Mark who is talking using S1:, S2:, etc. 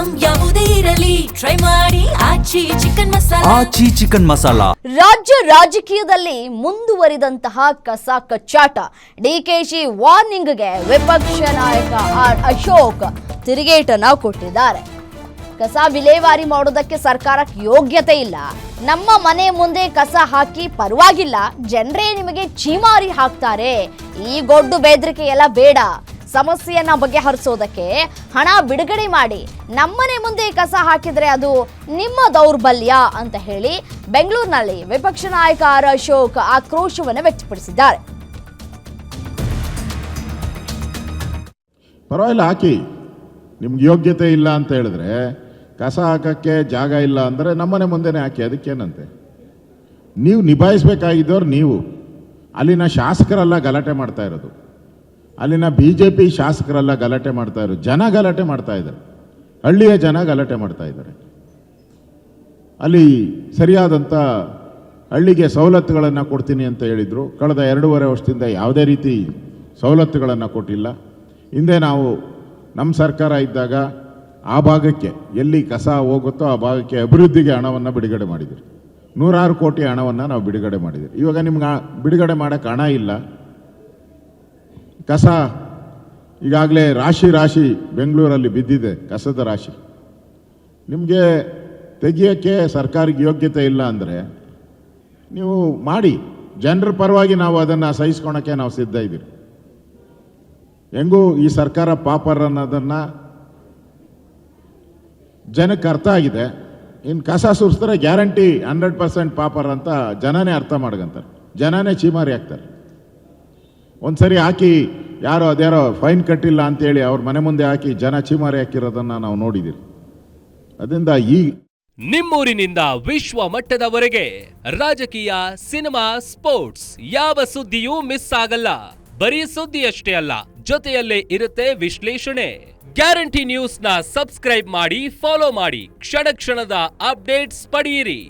S1: Item ಯಾವುದೇ ಇರಲಿ try ಮಾಡಿ ಆಚಿ ಚಿಕನ್ ಮಸಾಲಾ.
S2: ಆಚಿ ಚಿಕನ್ ಮಸಾಲಾ.
S3: ರಾಜ್ಯ ರಾಜಕೀಯದಲ್ಲಿ ಮುಂದುವರಿದಂತಹ ಕಸ ಕಚ್ಚಾಟ. ಡಿಕೆಶಿ ವಾರ್ನಿಂಗ್ಗೆ ವಿಪಕ್ಷ ನಾಯಕ ಆರ್ ಅಶೋಕ್ ತಿರುಗೇಟನ್ನ ಕೊಟ್ಟಿದ್ದಾರೆ. ಕಸ ವಿಲೇವಾರಿ ಮಾಡೋದಕ್ಕೆ ಸರ್ಕಾರಕ್ಕೆ ಯೋಗ್ಯತೆ ಇಲ್ಲ. ನಮ್ಮ ಮನೆ ಮುಂದೆ ಕಸ ಹಾಕಿ ಪರವಾಗಿಲ್ಲ, ಜನರೇ ನಿಮಗೆ ಚೀಮಾರಿ ಹಾಕ್ತಾರೆ. ಈ ಗೊಡ್ಡು ಬೆದರಿಕೆ ಎಲ್ಲ ಬೇಡ. ಸಮಸ್ಯೆಯನ್ನ ಬಗೆಹರಿಸೋದಕ್ಕೆ ಹಣ ಬಿಡುಗಡೆ ಮಾಡಿ. ನಮ್ಮನೆ ಮುಂದೆ ಕಸ ಹಾಕಿದ್ರೆ ಅದು ನಿಮ್ಮ ದೌರ್ಬಲ್ಯ ಅಂತ ಹೇಳಿ ಬೆಂಗಳೂರಿನಲ್ಲಿ ವಿಪಕ್ಷ ನಾಯಕ ಆರ್ ಅಶೋಕ್ ಆಕ್ರೋಶವನ್ನು ವ್ಯಕ್ತಪಡಿಸಿದ್ದಾರೆ.
S4: ಪರವಾಗಿಲ್ಲ ಹಾಕಿ, ನಿಮ್ಗೆ ಯೋಗ್ಯತೆ ಇಲ್ಲ ಅಂತ ಹೇಳಿದ್ರೆ, ಕಸ ಹಾಕಕ್ಕೆ ಜಾಗ ಇಲ್ಲ ಅಂದರೆ ನಮ್ಮನೆ ಮುಂದೆನೇ ಹಾಕಿ, ಅದಕ್ಕೇನಂತೆ. ನೀವು ನಿಭಾಯಿಸ್ಬೇಕಾಗಿದ್ದವ್ರು ನೀವು. ಅಲ್ಲಿನ ಶಾಸಕರೆಲ್ಲ ಗಲಾಟೆ ಮಾಡ್ತಾ ಇರೋದು, ಅಲ್ಲಿನ BJP ಶಾಸಕರೆಲ್ಲ ಗಲಾಟೆ ಮಾಡ್ತಾ ಇರೋದು, ಜನ ಗಲಾಟೆ ಮಾಡ್ತಾ ಇದ್ದಾರೆ, ಹಳ್ಳಿಯ ಜನ ಗಲಾಟೆ ಮಾಡ್ತಾ ಇದ್ದಾರೆ. ಅಲ್ಲಿ ಸರಿಯಾದಂಥ ಹಳ್ಳಿಗೆ ಸವಲತ್ತುಗಳನ್ನು ಕೊಡ್ತೀನಿ ಅಂತ ಹೇಳಿದರು. ಕಳೆದ 2.5 ವರ್ಷದಿಂದ ಯಾವುದೇ ರೀತಿ ಸವಲತ್ತುಗಳನ್ನು ಕೊಟ್ಟಿಲ್ಲ. ಹಿಂದೆ ನಾವು ನಮ್ಮ ಸರ್ಕಾರ ಇದ್ದಾಗ ಆ ಭಾಗಕ್ಕೆ ಎಲ್ಲಿ ಕಸ ಹೋಗುತ್ತೋ ಆ ಭಾಗಕ್ಕೆ ಅಭಿವೃದ್ಧಿಗೆ ಹಣವನ್ನು ಬಿಡುಗಡೆ ಮಾಡಿದ್ದೀರಿ. 100 ಕೋಟಿ ಹಣವನ್ನು ನಾವು ಬಿಡುಗಡೆ ಮಾಡಿದ್ದೀರಿ. ಇವಾಗ ನಿಮ್ಗೆ ಬಿಡುಗಡೆ ಮಾಡೋಕ್ಕೆ ಹಣ ಇಲ್ಲ. ಕಸ ಈಗಾಗಲೇ ರಾಶಿ ಬೆಂಗಳೂರಲ್ಲಿ ಬಿದ್ದಿದೆ, ಕಸದ ರಾಶಿ. ನಿಮಗೆ ತೆಗಿಯೋಕ್ಕೆ ಸರ್ಕಾರಕ್ಕೆ ಯೋಗ್ಯತೆ ಇಲ್ಲ ಅಂದರೆ ನೀವು ಮಾಡಿ, ಜನರ ಪರವಾಗಿ ನಾವು ಅದನ್ನು ಸಹಿಸ್ಕೊಳಕ್ಕೆ ನಾವು ಸಿದ್ಧ ಇದ್ದೀರಿ. ಹೆಂಗೂ ಈ ಸರ್ಕಾರ ಪಾಪರ್ ಅನ್ನೋದನ್ನು ಜನಕ್ಕೆ ಅರ್ಥ ಆಗಿದೆ. ಇನ್ನು ಕಸ ಸುರಿಸಿದ್ರೆ ಗ್ಯಾರಂಟಿ 100% ಪಾಪರ್ ಅಂತ ಜನನೇ ಅರ್ಥ ಮಾಡ್ಕೊಂತಾರೆ, ಜನನೇ ಚೀಮಾರಿ ಹಾಕ್ತಾರೆ. ಒಂದು ಸರಿ ಹಾಕಿ ಅದ್ಯಾರೋ ಫೈನ್ ಕಟ್ಟಿಲ್ಲ ಅಂತೇಳಿ ಅವ್ರ ಮನೆ ಮುಂದೆ ಹಾಕಿ ಜನ ಚೀಮಾರಿ ಹಾಕಿರೋದನ್ನು ನಾವು ನೋಡಿದ್ದೀರಿ. ಅದರಿಂದ
S5: ನಿಮ್ಮೂರಿನಿಂದ ವಿಶ್ವ ಮಟ್ಟದವರೆಗೆ ರಾಜಕೀಯ, ಸಿನಿಮಾ, ಸ್ಪೋರ್ಟ್ಸ್ ಯಾವ ಸುದ್ದಿಯೂ ಮಿಸ್ ಆಗಲ್ಲ. ಬರೀ ಸುದ್ದಿಯಷ್ಟೇ ಅಲ್ಲ, ಜೊತೆಯಲ್ಲೇ ಇರುತ್ತೆ ವಿಶ್ಲೇಷಣೆ. ಗ್ಯಾರಂಟಿ ನ್ಯೂಸ್ ನ ಸಬ್ಸ್ಕ್ರೈಬ್ ಮಾಡಿ, ಫಾಲೋ ಮಾಡಿ, ಕ್ಷಣ ಕ್ಷಣದ ಅಪ್ಡೇಟ್ಸ್ ಪಡೆಯಿರಿ.